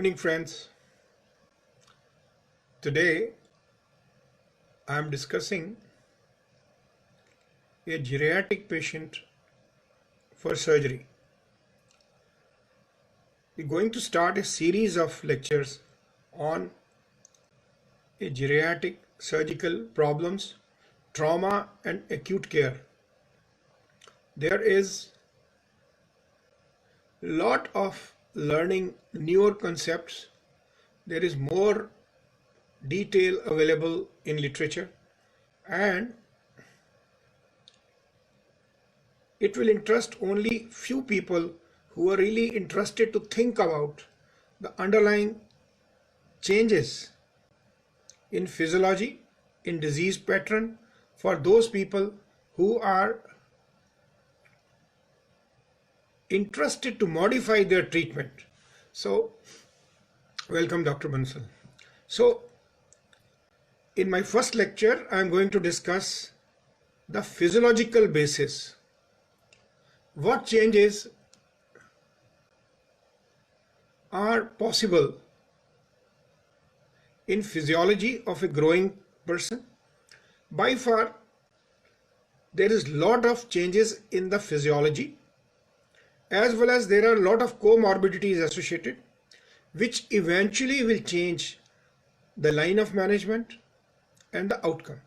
evening, friends. Today I am discussing a geriatric patient for surgery. We're going to start a series of lectures on a geriatric surgical problems, trauma and acute care. There is a lot of learning newer concepts. There is more detail available in literature, and it will interest only few people who are really interested to think about the underlying changes in physiology, in disease pattern, for those people who are interested to modify their treatment. So, welcome Dr. Bansal. So, in my first lecture, I am going to discuss the physiological basis. What changes are possible in physiology of a growing person? By far, there is a lot of changes in the physiology, as well as there are a lot of comorbidities associated, which eventually will change the line of management and the outcome.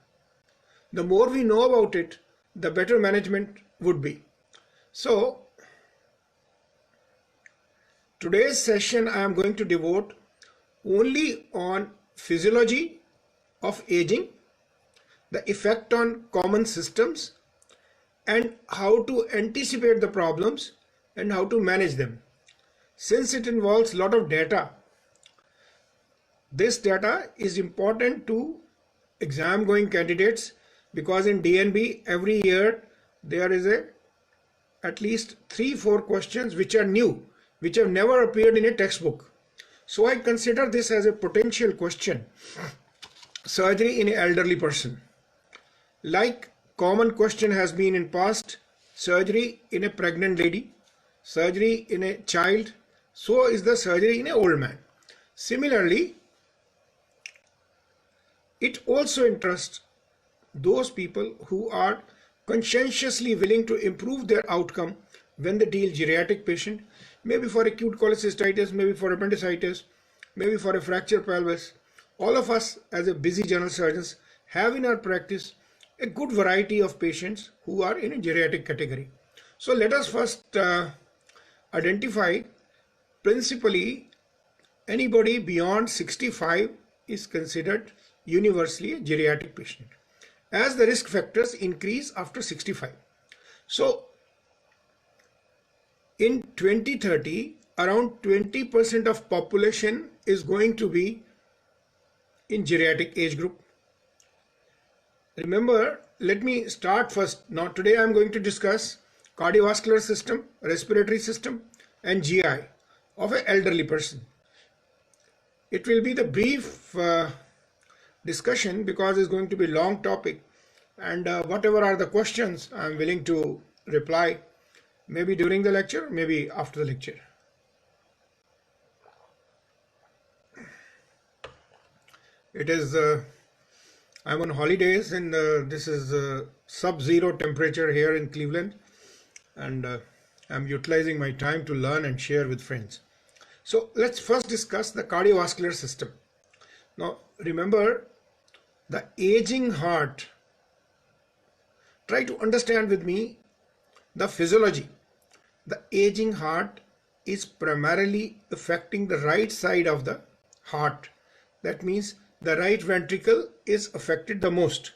The more we know about it, the better management would be. So, today's session I am going to devote only on physiology of aging, the effect on common systems, and how to anticipate the problems and how to manage them. Since it involves a lot of data, this data is important to exam going candidates, because in DNB every year there is at least 3-4 questions which are new, which have never appeared in a textbook. So I consider this as a potential question. Surgery in an elderly person. Like common question has been in past, surgery in a pregnant lady, surgery in a child, so is the surgery in an old man. Similarly, it also interests those people who are conscientiously willing to improve their outcome when they deal geriatric patient, maybe for acute cholecystitis, maybe for appendicitis, maybe for a fractured pelvis. All of us as a busy general surgeons have in our practice a good variety of patients who are in a geriatric category. So let us first identify principally anybody beyond 65 is considered universally a geriatric patient, as the risk factors increase after 65. So in 2030, around 20% of population is going to be in geriatric age group. Remember, let me start first. Now today I am going to discuss cardiovascular system, respiratory system and GI of an elderly person. It will be the brief discussion because it's going to be a long topic, and whatever are the questions I am willing to reply, maybe during the lecture, maybe after the lecture. It is I'm on holidays, and this is sub-zero temperature here in Cleveland, and I'm utilizing my time to learn and share with friends. So let's first discuss the cardiovascular system. Now remember, the aging heart, try to understand with me the physiology. The aging heart is primarily affecting the right side of the heart. That means the right ventricle is affected the most.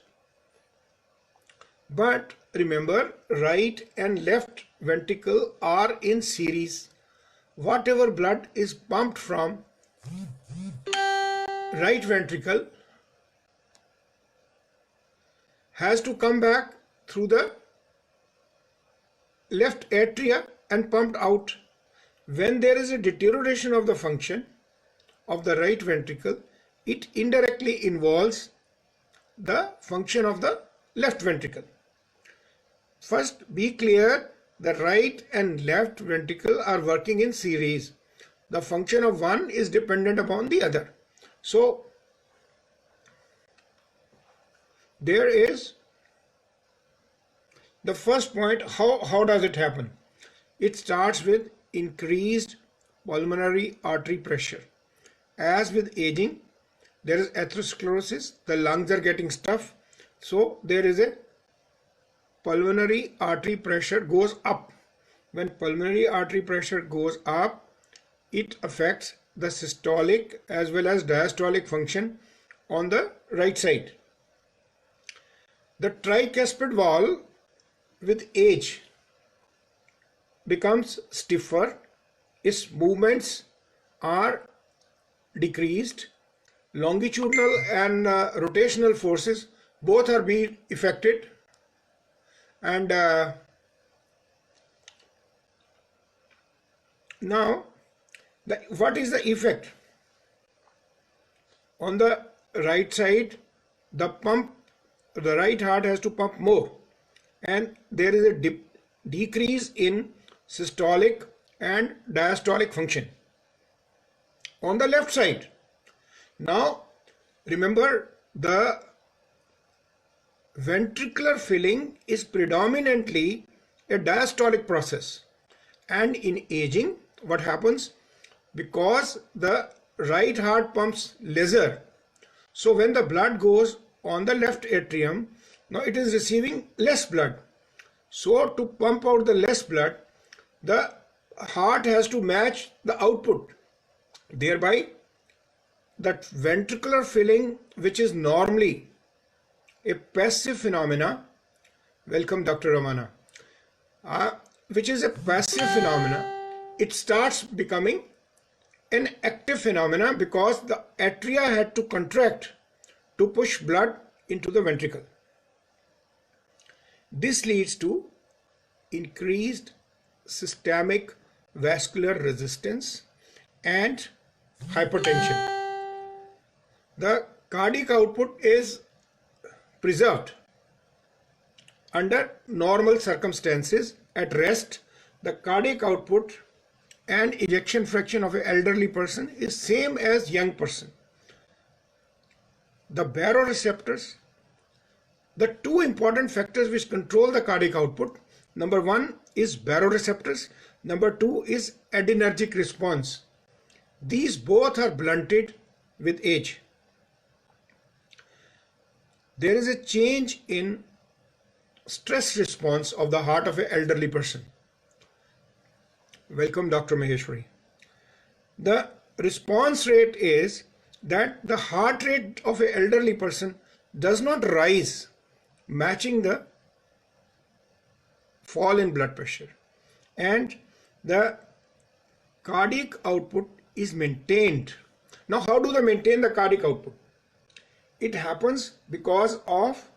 But remember, right and left ventricle are in series. Whatever blood is pumped from right ventricle has to come back through the left atria and pumped out. When there is a deterioration of the function of the right ventricle, it indirectly involves the function of the left ventricle. First, be clear, the right and left ventricle are working in series. the function of one is dependent upon the other. So there is the first point. How does it happen? It starts with increased pulmonary artery pressure. As with aging, there is atherosclerosis, the lungs are getting stuffed, so there is a pulmonary artery pressure goes up. When pulmonary artery pressure goes up, it affects the systolic as well as diastolic function on the right side. The tricuspid valve with age becomes stiffer, its movements are decreased, longitudinal and rotational forces both are being affected, and now what is the effect? On the right side, the right heart has to pump more, and there is a decrease in systolic and diastolic function. On the left side, now remember, the ventricular filling is predominantly a diastolic process, and in aging what happens, because the right heart pumps lesser, so when the blood goes on the left atrium, now it is receiving less blood. So to pump out the less blood, the heart has to match the output. Thereby, that ventricular filling, which is normally a passive phenomena, welcome Dr. Ramana, which is a passive phenomena, it starts becoming an active phenomena because the atria had to contract to push blood into the ventricle. This leads to increased systemic vascular resistance and hypertension. The cardiac output is preserved under normal circumstances. At rest, the cardiac output and ejection fraction of an elderly person is same as young person. The baroreceptors, the two important factors which control the cardiac output, number one is baroreceptors, number two is adrenergic response. These both are blunted with age. There is a change in stress response of the heart of an elderly person. Welcome Dr. Maheshwari. The response rate is that the heart rate of an elderly person does not rise, matching the fall in blood pressure, and the cardiac output is maintained. Now, how do they maintain the cardiac output? It happens because of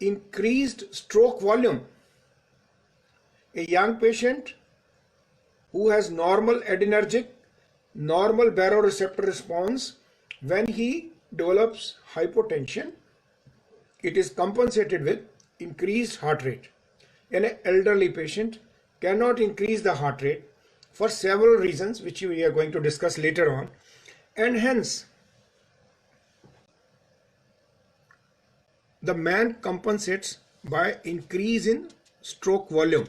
increased stroke volume. A young patient who has normal adrenergic, normal baroreceptor response, when he develops hypotension, it is compensated with increased heart rate. An elderly patient cannot increase the heart rate for several reasons which we are going to discuss later on, and hence the man compensates by increase in stroke volume.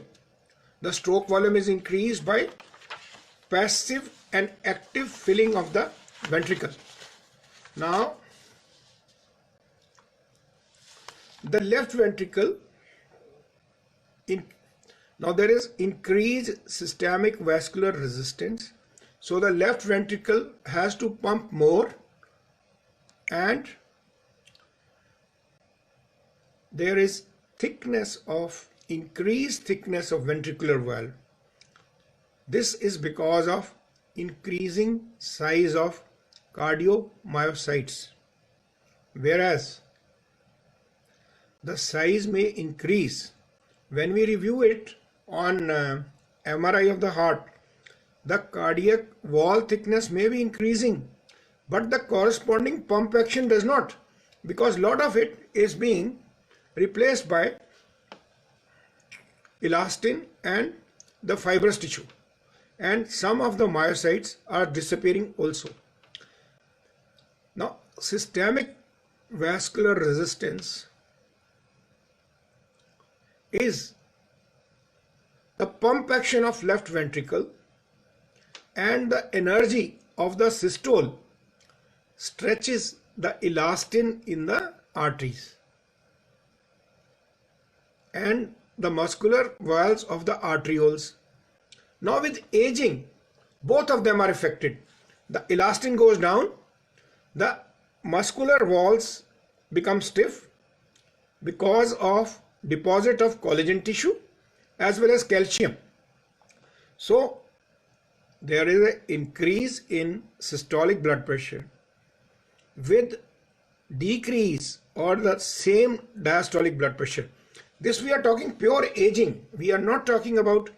The stroke volume is increased by passive and active filling of the ventricle. Now, the left ventricle, now there is increased systemic vascular resistance. So the left ventricle has to pump more, and there is increased thickness of ventricular valve. This is because of increasing size of cardiomyocytes, whereas the size may increase. When we review it on MRI of the heart, the cardiac wall thickness may be increasing, but the corresponding pump action does not, because a lot of it is being replaced by elastin and the fibrous tissue. and some of the myocytes are disappearing also. Now, systemic vascular resistance is the pump action of left ventricle and the energy of the systole stretches the elastin in the arteries and the muscular walls of the arterioles. Now with aging, both of them are affected. The elastin goes down, the muscular walls become stiff because of deposit of collagen tissue as well as calcium. So there is an increase in systolic blood pressure with decrease or the same diastolic blood pressure. This we are talking pure aging. We are not talking about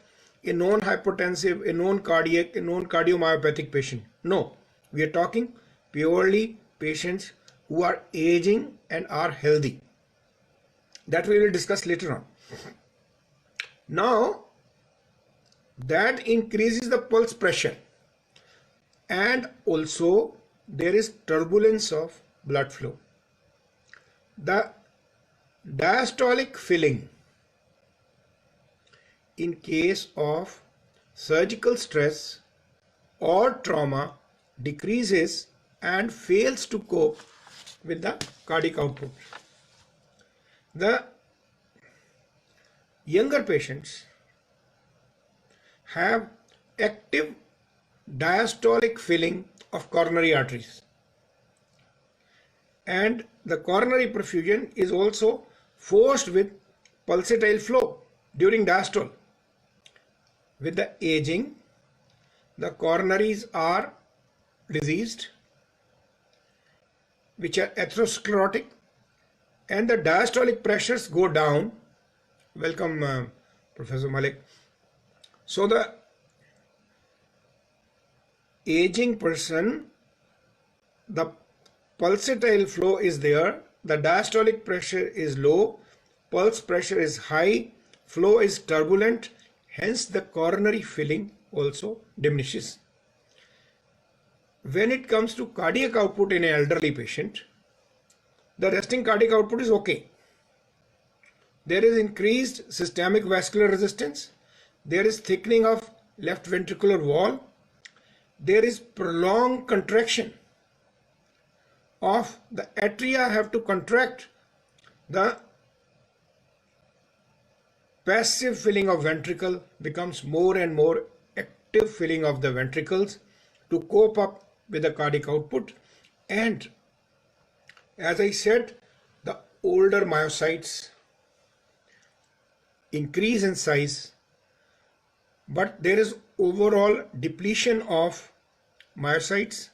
a known hypertensive, a known cardiac, a known cardiomyopathic patient. No, we are talking purely patients who are aging and are healthy. That we will discuss later on. Now, that increases the pulse pressure and also there is turbulence of blood flow. The diastolic filling in case of surgical stress or trauma decreases and fails to cope with the cardiac output. The younger patients have active diastolic filling of coronary arteries, and the coronary perfusion is also forced with pulsatile flow during diastole. With the aging, the coronaries are diseased, which are atherosclerotic, and the diastolic pressures go down. Welcome, Professor Malik. So the aging person, the pulsatile flow is there, the diastolic pressure is low, pulse pressure is high, flow is turbulent, hence the coronary filling also diminishes. When it comes to cardiac output in an elderly patient, the resting cardiac output is okay. There is increased systemic vascular resistance, there is thickening of left ventricular wall, there is prolonged contraction of the atria have to contract, the passive filling of ventricle becomes more and more active filling of the ventricles to cope up with the cardiac output. And as I said, the older myocytes increase in size, but there is overall depletion of myocytes,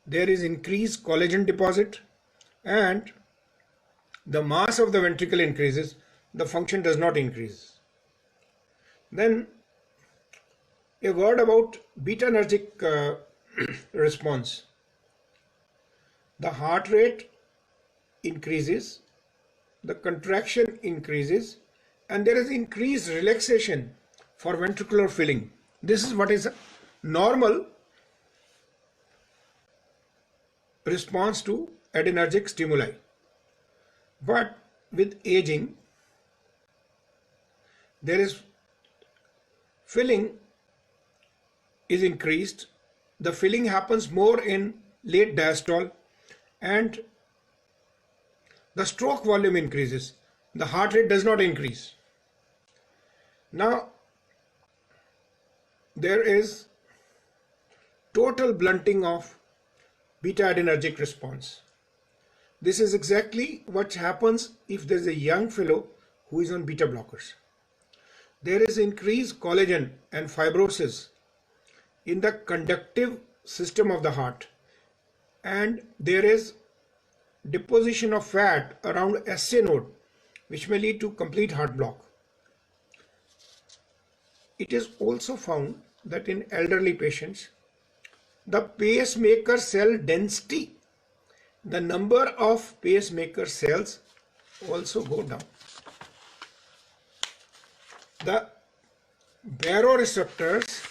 there is increased collagen deposit, and the mass of the ventricle increases, the function does not increase. Then a word about beta-energic response. The heart rate increases, the contraction increases, and there is increased relaxation for ventricular filling. This is what is a normal response to adrenergic stimuli. But with aging, there is filling is increased. The filling happens more in late diastole and the stroke volume increases. The heart rate does not increase. Now, there is total blunting of beta-adrenergic response. This is exactly what happens if there is a young fellow who is on beta blockers. There is increased collagen and fibrosis in the conductive system of the heart, and there is deposition of fat around SA node, which may lead to complete heart block. It is also found that in elderly patients, the pacemaker cell density, the number of pacemaker cells also go down. The baroreceptors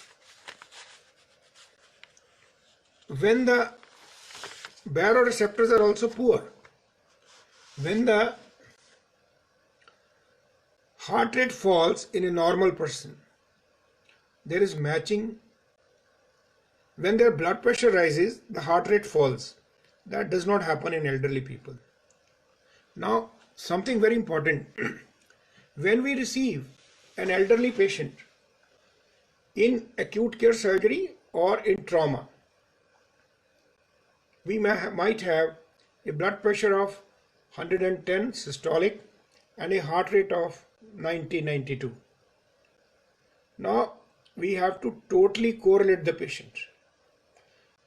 when the baroreceptors are also poor, when the heart rate falls in a normal person, there is matching. When their blood pressure rises, the heart rate falls. That does not happen in elderly people. Now, something very important. When we receive an elderly patient in acute care surgery or in trauma, we might have a blood pressure of 110 systolic and a heart rate of 90-92. Now, we have to totally correlate the patient,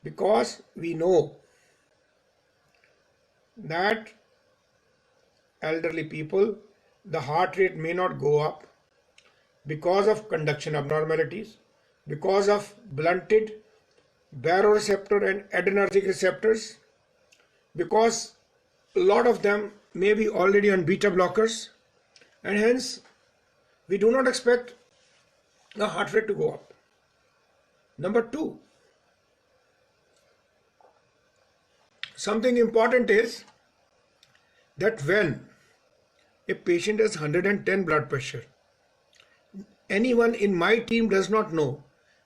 because we know that elderly people, the heart rate may not go up because of conduction abnormalities, because of blunted baroreceptor and adrenergic receptors, because a lot of them may be already on beta blockers, and hence we do not expect the heart rate to go up. Number two, something important is that when a patient has 110 blood pressure, anyone in my team does not know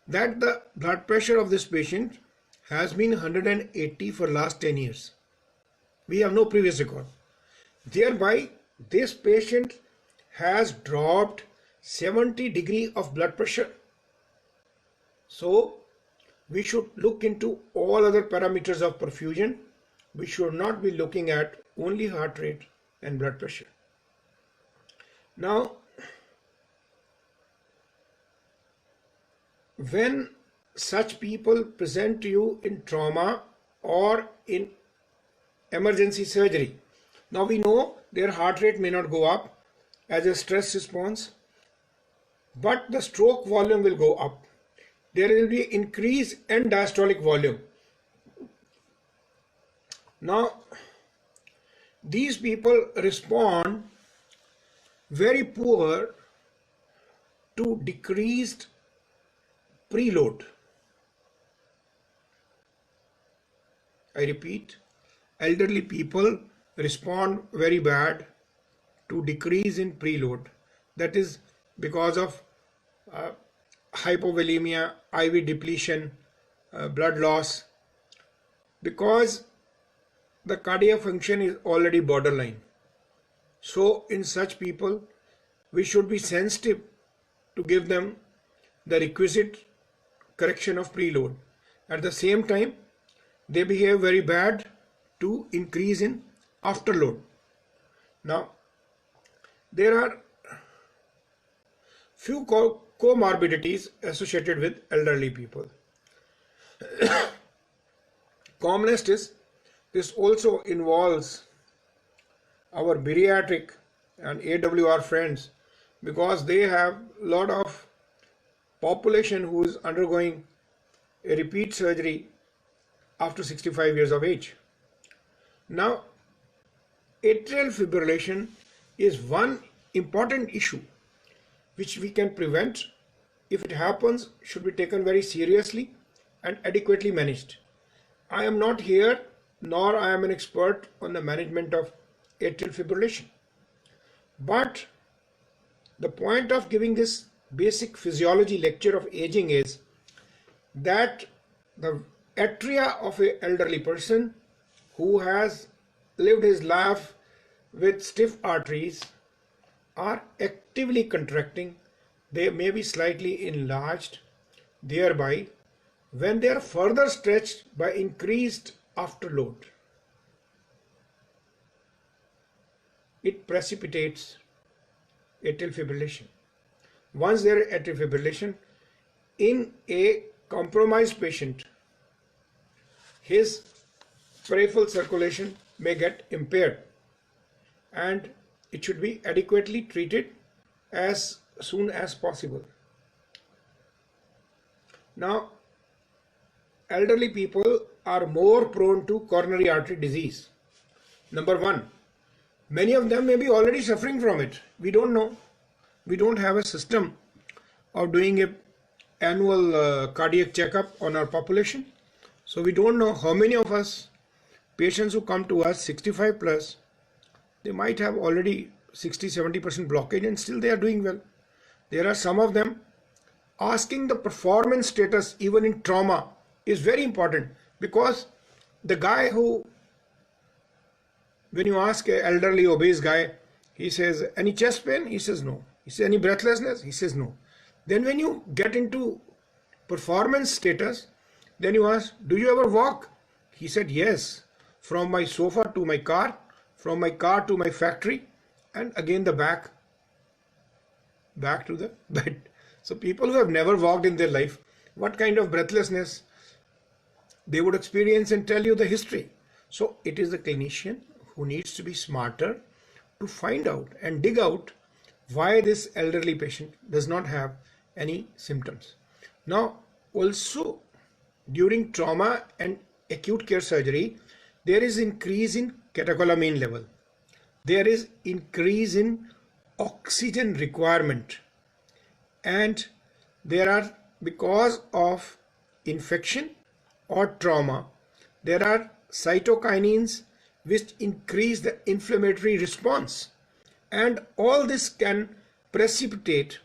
that the blood pressure of this patient has been 180 for last 10 years. We have no previous record. Thereby, this patient has dropped 70 degree of blood pressure. So, we should look into all other parameters of perfusion. We should not be looking at only heart rate and blood pressure. Now, when such people present to you in trauma or in emergency surgery, now we know their heart rate may not go up as a stress response, but the stroke volume will go up. There will be increase in diastolic volume. Now, these people respond very poor to decreased preload. I repeat, elderly people respond very bad to decrease in preload. That is because of hypovolemia, IV depletion, blood loss, because the cardiac function is already borderline. So in such people, we should be sensitive to give them the requisite correction of preload. At the same time, they behave very bad to increase in afterload. Now, there are few comorbidities associated with elderly people. Commonest is, this also involves our bariatric and AWR friends, because they have a lot of population who is undergoing a repeat surgery after 65 years of age. Now, atrial fibrillation is one important issue which we can prevent. If it happens, should be taken very seriously and adequately managed. I am not here, nor I am an expert on the management of atrial fibrillation. But the point of giving this basic physiology lecture of aging is that the atria of an elderly person who has lived his life with stiff arteries are actively contracting. They may be slightly enlarged. Thereby, when they are further stretched by increased afterload, it precipitates atrial fibrillation. Once there is atrial fibrillation in a compromised patient, his peripheral circulation may get impaired, and it should be adequately treated as soon as possible. Now, elderly people are more prone to coronary artery disease. Number one, many of them may be already suffering from it. We don't know. We don't have a system of doing an annual cardiac checkup on our population. So we don't know how many of us patients who come to us 65 plus, they might have already 60-70% blockage and still they are doing well. There are some of them. Asking the performance status even in trauma is very important, because the guy who, when you ask an elderly obese guy, he says, any chest pain? He says no. He says, any breathlessness? He says no. Then when you get into performance status, then you ask, do you ever walk? He said, yes, from my sofa to my car, from my car to my factory, and again the back to the bed. So people who have never walked in their life, what kind of breathlessness they would experience, and tell you the history. So it is the clinician who needs to be smarter to find out and dig out why this elderly patient does not have any symptoms. Now, also during trauma and acute care surgery, there is increase in catecholamine level. There is increase in oxygen requirement, and there are, because of infection or trauma, there are cytokinins which increase the inflammatory response, and all this can precipitate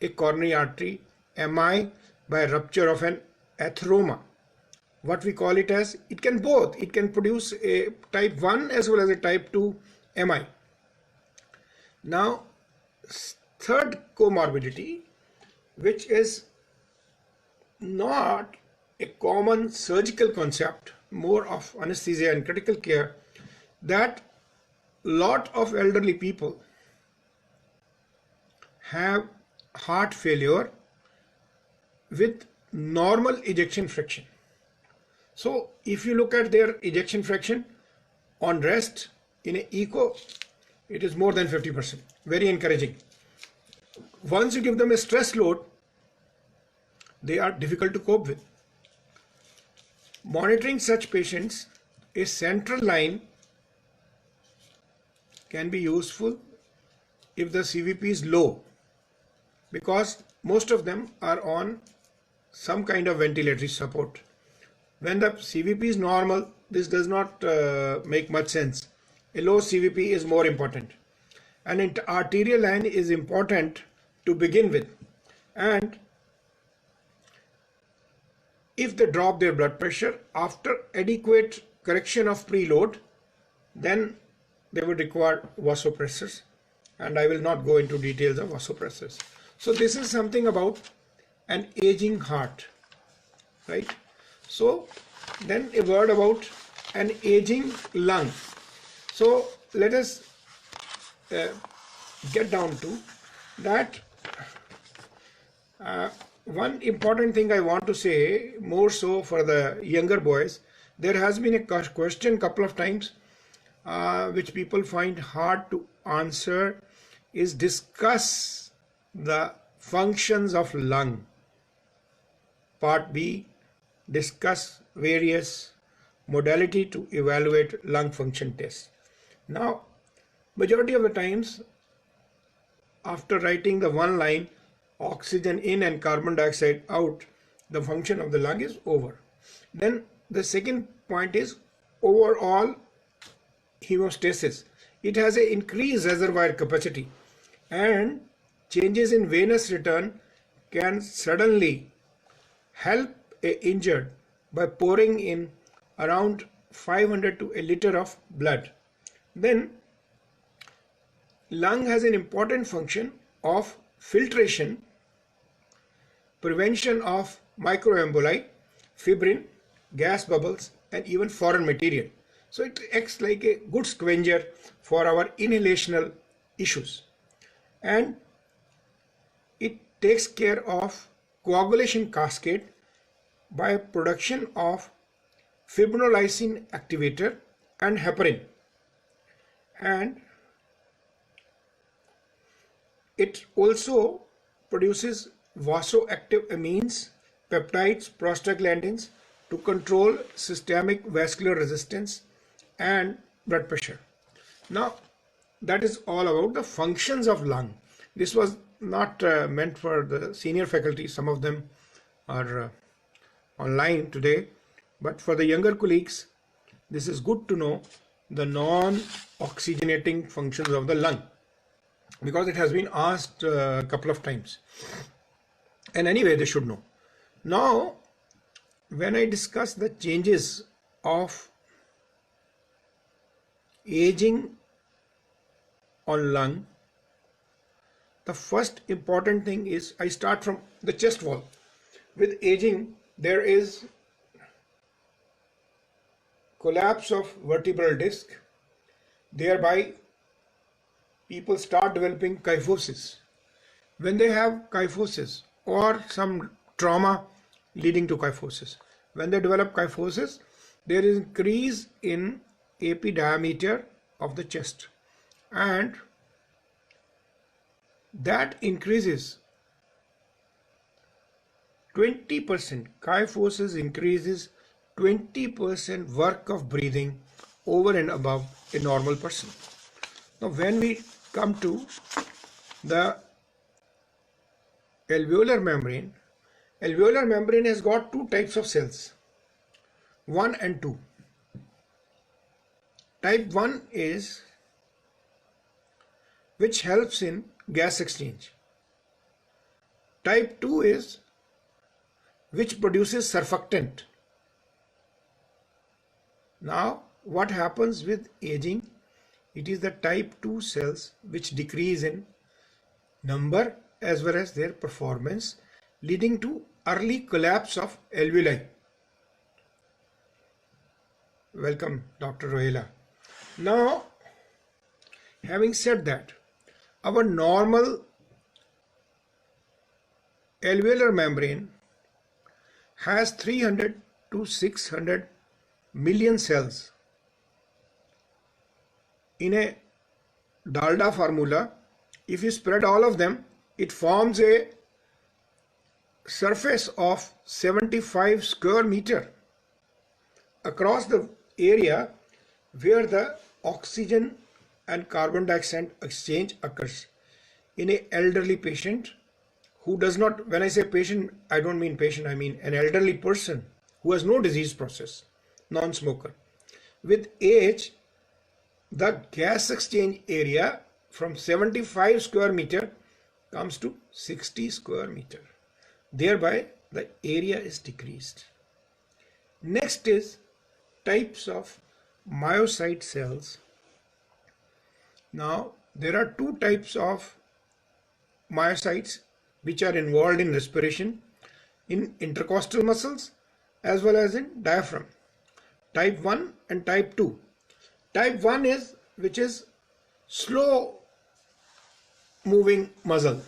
a coronary artery MI by rupture of an atheroma. What we call it as, it can both, it can produce a type 1 as well as a type 2 MI. Now, third comorbidity, which is not a common surgical concept, more of anesthesia and critical care, that lot of elderly people have heart failure with normal ejection fraction. So if you look at their ejection fraction on rest in an echo, it is more than 50%, very encouraging. Once you give them a stress load, they are difficult to cope with. Monitoring such patients, a central line can be useful if the CVP is low, because most of them are on some kind of ventilatory support. When the CVP is normal, this does not make much sense. A low CVP is more important. An arterial line is important to begin with, and if they drop their blood pressure after adequate correction of preload, then they would require vasopressors, and I will not go into details of vasopressors. So this is something about an aging heart, right? So then a word about an aging lung. So let us get down to that. One important thing I want to say, more so for the younger boys, there has been a question couple of times which people find hard to answer, is discuss the functions of lung. Part B, discuss various modality to evaluate lung function tests. Now, majority of the times, after writing the one line, oxygen in and carbon dioxide out, the function of the lung is over. Then the second point is overall hemostasis. It has an increased reservoir capacity, and changes in venous return can suddenly help a injured by pouring in around 500 to a liter of blood. Then lung has an important function of filtration, prevention of microemboli, fibrin, gas bubbles, and even foreign material. So it acts like a good scavenger for our inhalational issues, and it takes care of coagulation cascade by production of fibrinolysin activator and heparin, and it also produces vasoactive amines, peptides, prostaglandins to control systemic vascular resistance and blood pressure. Now, that is all about the functions of lung. This was not meant for the senior faculty. Some of them are online today. But for the younger colleagues, this is good to know the non-oxygenating functions of the lung, because it has been asked a couple of times. And anyway, they should know. Now, when I discuss the changes of aging on lung, the first important thing is I start from the chest wall. With aging, there is collapse of vertebral disc. Thereby, people start developing kyphosis. When they have kyphosis or some trauma leading to kyphosis, when they develop kyphosis, there is increase in AP diameter of the chest, and that increases 20%. Kyphosis increases 20% work of breathing over and above a normal person. Now, when we come to the alveolar membrane has got two types of cells, 1 and 2. Type 1 is which helps in gas exchange. Type 2 is which produces surfactant. Now, what happens with aging? It is the type 2 cells which decrease in number as well as their performance, leading to early collapse of alveoli. Welcome, Dr. Rohela. Now, having said that, our normal alveolar membrane has 300 to 600 million cells. In a Dalda formula, if you spread all of them, it forms a surface of 75 square meter across the area where the oxygen and carbon dioxide exchange occurs. In an elderly patient who does not, when I say patient, I don't mean patient, I mean an elderly person who has no disease process, non-smoker. With age, the gas exchange area from 75 square meter comes to 60 square meter. Thereby, the area is decreased. Next is types of myocyte cells. Now, there are two types of myocytes which are involved in respiration in intercostal muscles as well as in diaphragm. Type 1 and type 2. Type 1 is which is slow moving muscle.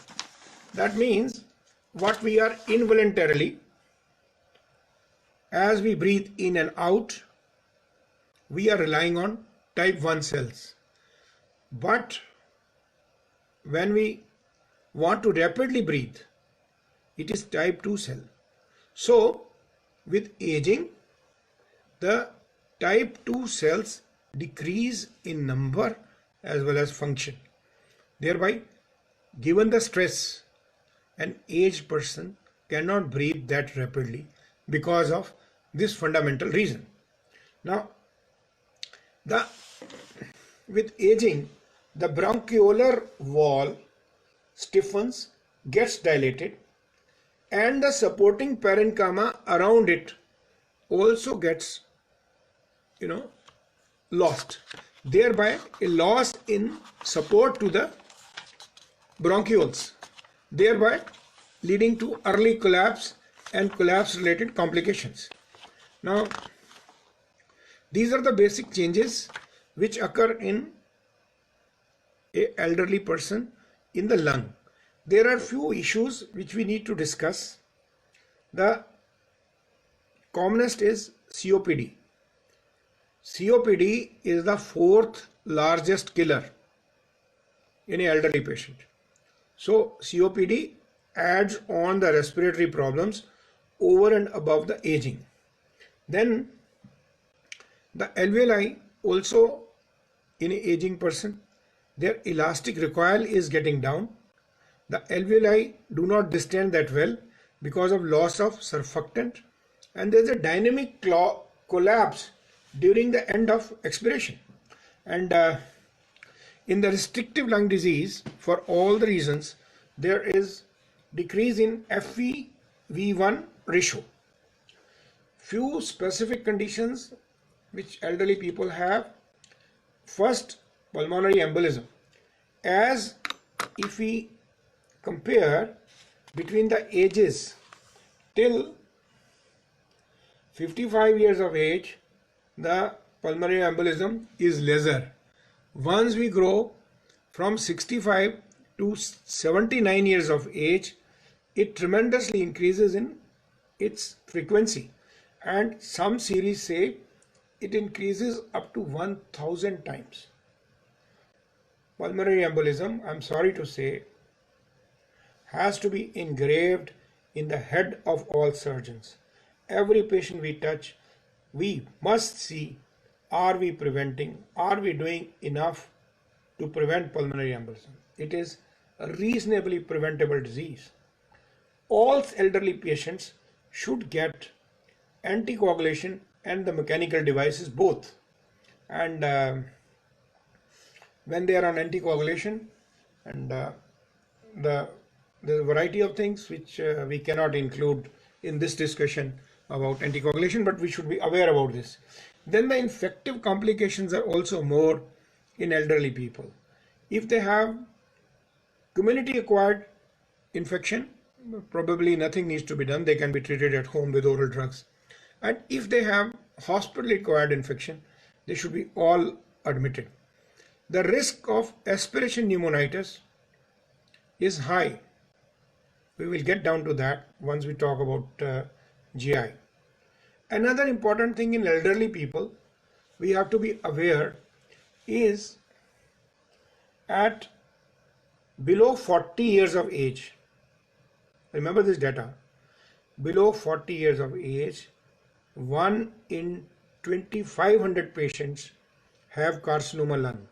That means what we are involuntarily, as we breathe in and out, we are relying on type 1 cells. But when we want to rapidly breathe, it is type 2 cell. So with aging, the type 2 cells decrease in number as well as function. Thereby, given the stress, an aged person cannot breathe that rapidly because of this fundamental reason. Now, with aging, the bronchiolar wall stiffens, gets dilated, and the supporting parenchyma around it also gets, lost. Thereby, a loss in support to the bronchioles, thereby leading to early collapse and collapse-related complications. Now, these are the basic changes which occur in an elderly person in the lung. There are few issues which we need to discuss. The commonest is COPD. COPD is the fourth largest killer in an elderly patient. So COPD adds on the respiratory problems over and above the aging. Then the alveoli also, in an aging person, their elastic recoil is getting down. The alveoli do not distend that well because of loss of surfactant, and there is a dynamic collapse during the end of expiration. And in the restrictive lung disease, for all the reasons, there is decrease in FeV1 ratio. Few specific conditions which elderly people have. First, pulmonary embolism. As if we compare between the ages till 55 years of age, the pulmonary embolism is lesser. Once we grow from 65 to 79 years of age, it tremendously increases in its frequency, and some series say it increases up to 1000 times. Pulmonary embolism, I'm sorry to say, has to be engraved in the head of all surgeons. Every patient we touch, we must see, are we preventing, are we doing enough to prevent pulmonary embolism? It is a reasonably preventable disease. All elderly patients should get anticoagulation and the mechanical devices both. And when they are on anticoagulation, and the variety of things which we cannot include in this discussion about anticoagulation, but we should be aware about this. Then the infective complications are also more in elderly people. If they have community acquired infection, probably nothing needs to be done. They can be treated at home with oral drugs. And if they have hospital acquired infection, they should be all admitted. The risk of aspiration pneumonitis is high. We will get down to that once we talk about GI. Another important thing in elderly people we have to be aware is at below 40 years of age. Remember this data. Below 40 years of age, 1 in 2500 patients have carcinoma lung.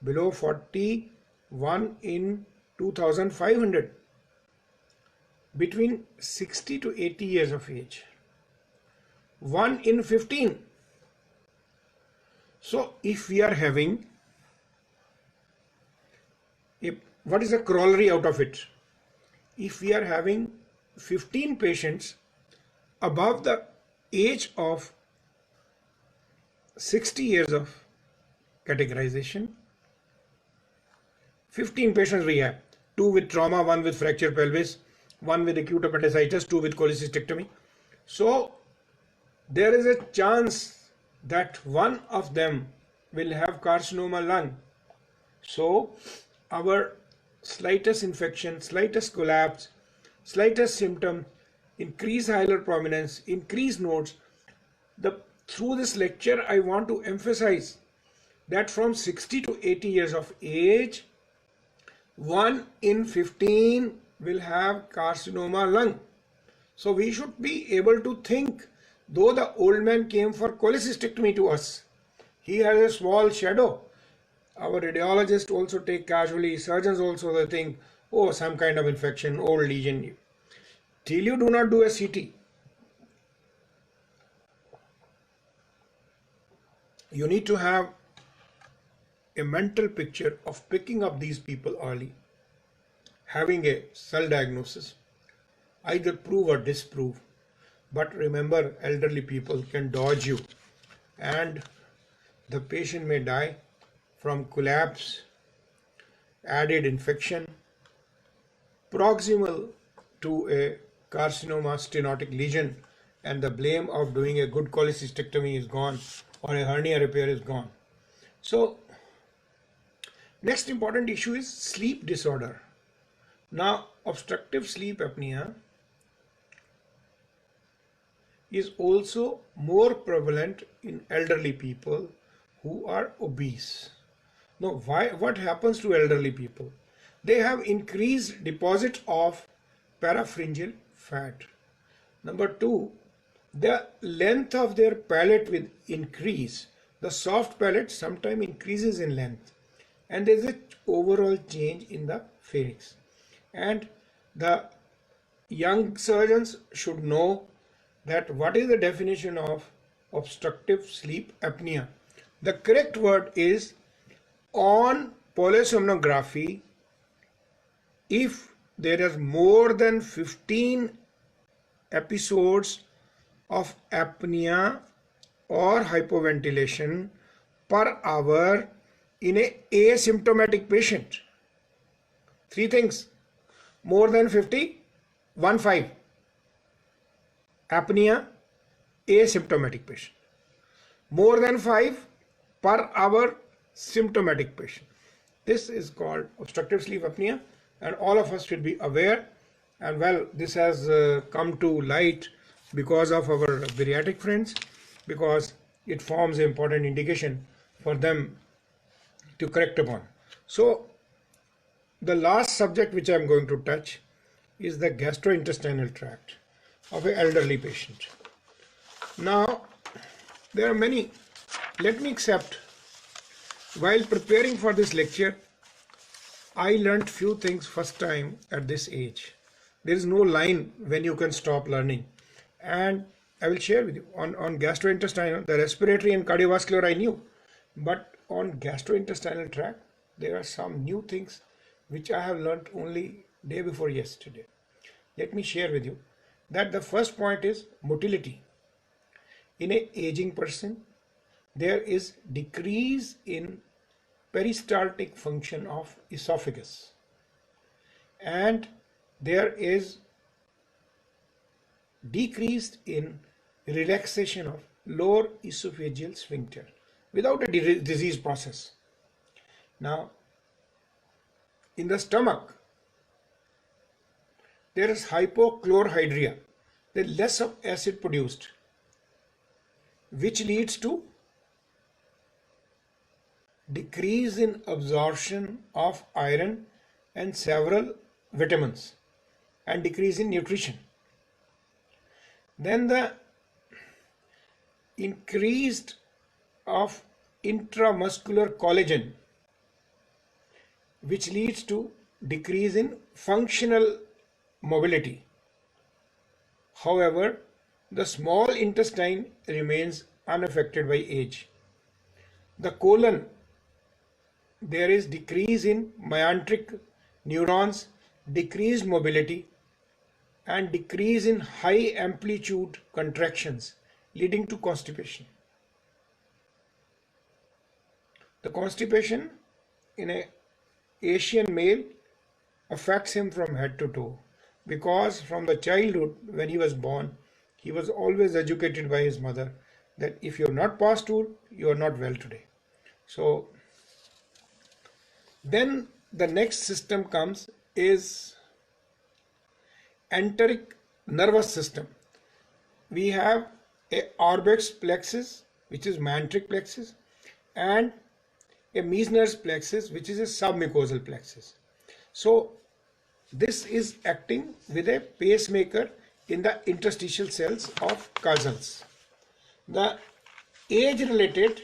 Below 40, 1 in 2500. Between 60 to 80 years of age, 1 in 15. So if we are having, what is the corollary out of it? If we are having 15 patients above the age of 60 years of categorization, 15 patients we have, 2 with trauma, 1 with fracture pelvis, 1 with acute appendicitis, 2 with cholecystectomy. So there is a chance that one of them will have carcinoma lung. So our slightest infection, slightest collapse, slightest symptom, increase hilar prominence, increase nodes. Through this lecture, I want to emphasize that from 60 to 80 years of age, 1 in 15 will have carcinoma lung. So we should be able to think, though the old man came for cholecystectomy to us, he has a small shadow. Our radiologists also take casually, surgeons also they think, oh, some kind of infection, old lesion. Till you do not do a CT, you need to have a mental picture of picking up these people early, having a cell diagnosis, either prove or disprove. But remember, elderly people can dodge you, and the patient may die from collapse, added infection, proximal to a carcinoma stenotic lesion, and the blame of doing a good cholecystectomy is gone, or a hernia repair is gone. So next important issue is sleep disorder. Now, obstructive sleep apnea is also more prevalent in elderly people who are obese. Now, what happens to elderly people? They have increased deposit of parapharyngeal fat. Number 2, the length of their palate will increase. The soft palate sometimes increases in length, and there is an overall change in the pharynx. And the young surgeons should know that what is the definition of obstructive sleep apnea. The correct word is on polysomnography, if there is more than 15 episodes of apnea or hypoventilation per hour in a asymptomatic patient. Three things: more than 50, 1-5, apnea, asymptomatic patient; more than 5 per hour, symptomatic patient. This is called obstructive sleep apnea, and all of us should be aware. And well, this has come to light because of our bariatric friends, because it forms an important indication for them to correct upon. So the last subject which I am going to touch is the gastrointestinal tract of an elderly patient. Now, there are many. Let me accept, while preparing for this lecture, I learnt few things first time at this age. There is no line when you can stop learning. And I will share with you on gastrointestinal, the respiratory and cardiovascular I knew. But on gastrointestinal tract, there are some new things which I have learnt only day before yesterday. Let me share with you that the first point is motility. In an aging person, there is decrease in peristaltic function of esophagus, and there is decreased in relaxation of lower esophageal sphincter without a disease process. Now, in the stomach, there is hypochlorhydria. There is less of acid produced, which leads to decrease in absorption of iron and several vitamins, and decrease in nutrition. Then the increased of intramuscular collagen, which leads to decrease in functional mobility. However, the small intestine remains unaffected by age. The colon, there is decrease in meandric neurons, decreased mobility, and decrease in high amplitude contractions, leading to constipation. The constipation in an Asian male affects him from head to toe, because from the childhood, when he was born, he was always educated by his mother that if you are not past stool, you are not well today. So then the next system comes is enteric nervous system. We have a Orbit's plexus, which is Mantric plexus, and a Meissner's plexus, which is a submucosal plexus. So this is acting with a pacemaker in the interstitial cells of Cajals. The age-related,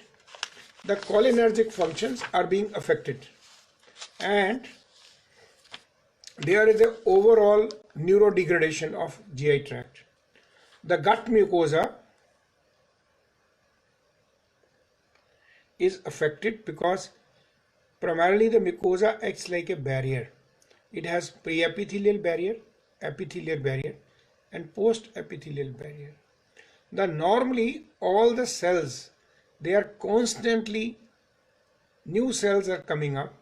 the cholinergic functions are being affected, and there is an overall neurodegradation of GI tract. The gut mucosa is affected because primarily the mucosa acts like a barrier. It has pre-epithelial barrier, epithelial barrier, and post-epithelial barrier. Normally all the cells, they are constantly, new cells are coming up,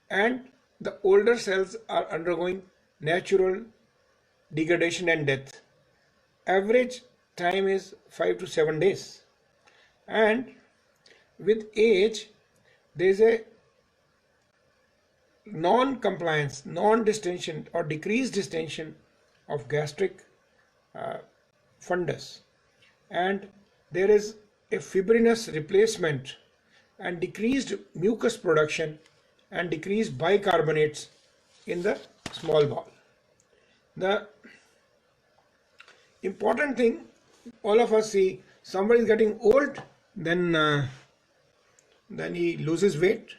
and the older cells are undergoing natural degradation and death. Average time is 5 to 7 days, and with age there is a non-compliance, non-distension or decreased distension of gastric fundus, and there is a fibrinous replacement and decreased mucus production and decreased bicarbonates in the small bowel. The important thing, all of us see, somebody is getting old, then he loses weight.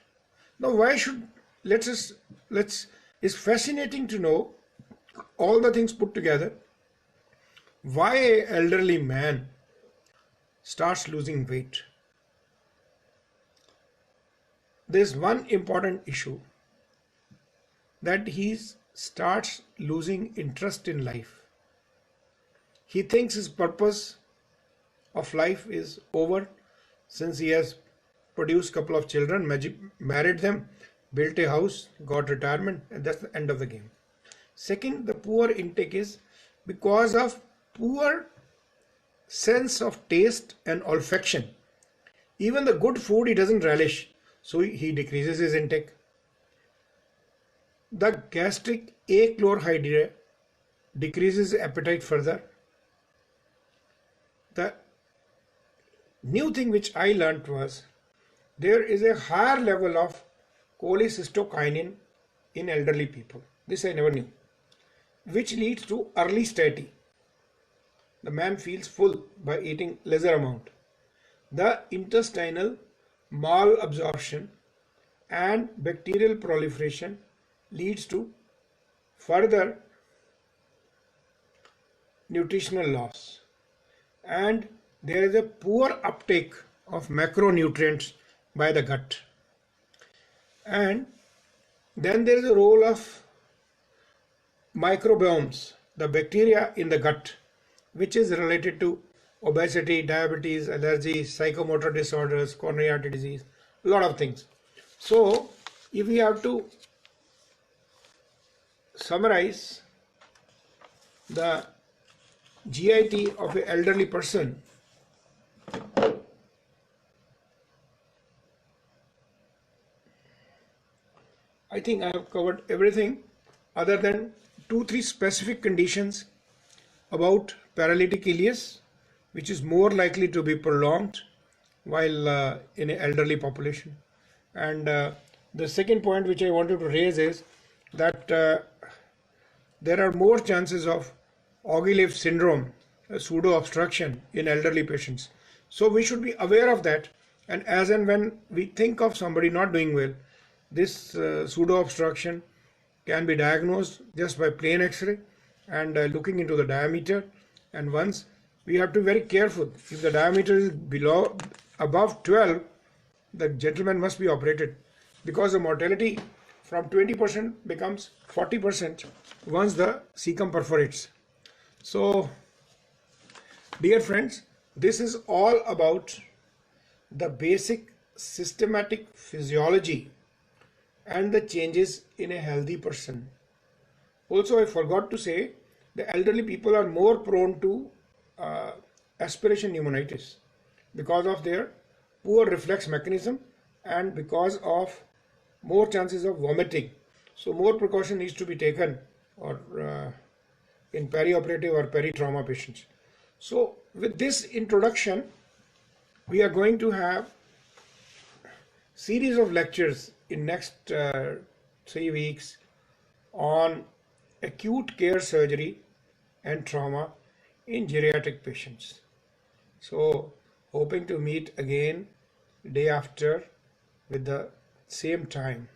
Now why should, it's fascinating to know all the things put together. Why an elderly man starts losing weight? There's one important issue, that he starts losing interest in life. He thinks his purpose of life is over since he has produced a couple of children, married them, built a house, got retirement, and that's the end of the game. Second, the poor intake is because of poor sense of taste and olfaction. Even the good food he doesn't relish, so he decreases his intake. The gastric achlorhydria decreases appetite further. The new thing which I learnt was there is a higher level of cholecystokinin in elderly people. This I never knew, which leads to early satiety. The man feels full by eating lesser amount. The intestinal malabsorption and bacterial proliferation leads to further nutritional loss, and there is a poor uptake of macronutrients by the gut. And then there is a role of microbiomes, the bacteria in the gut, which is related to obesity, diabetes, allergies, psychomotor disorders, coronary artery disease, a lot of things. So if we have to summarize the GIT of an elderly person, I think I have covered everything other than 2-3 specific conditions about paralytic ileus, which is more likely to be prolonged while in an elderly population. And the second point which I wanted to raise is that there are more chances of Ogilev syndrome, pseudo obstruction in elderly patients. So we should be aware of that, and as and when we think of somebody not doing well, this pseudo obstruction can be diagnosed just by plain X-ray and looking into the diameter. And once we have to be very careful, if the diameter is above 12, the gentleman must be operated, because the mortality from 20% becomes 40% once the cecum perforates. So, dear friends, this is all about the basic systematic physiology and the changes in a healthy person. Also, I forgot to say, the elderly people are more prone to aspiration pneumonitis because of their poor reflex mechanism and because of more chances of vomiting. So more precaution needs to be taken or in perioperative or peri-trauma patients. So with this introduction, we are going to have series of lectures in next 3 weeks on acute care surgery and trauma in geriatric patients. So hoping to meet again day after with the same time.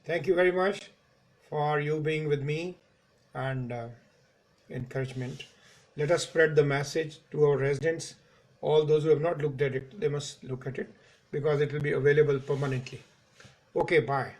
Thank you very much for you being with me and encouragement. Let us spread the message to our residents. All those who have not looked at it, they must look at it because it will be available permanently. Okay, bye.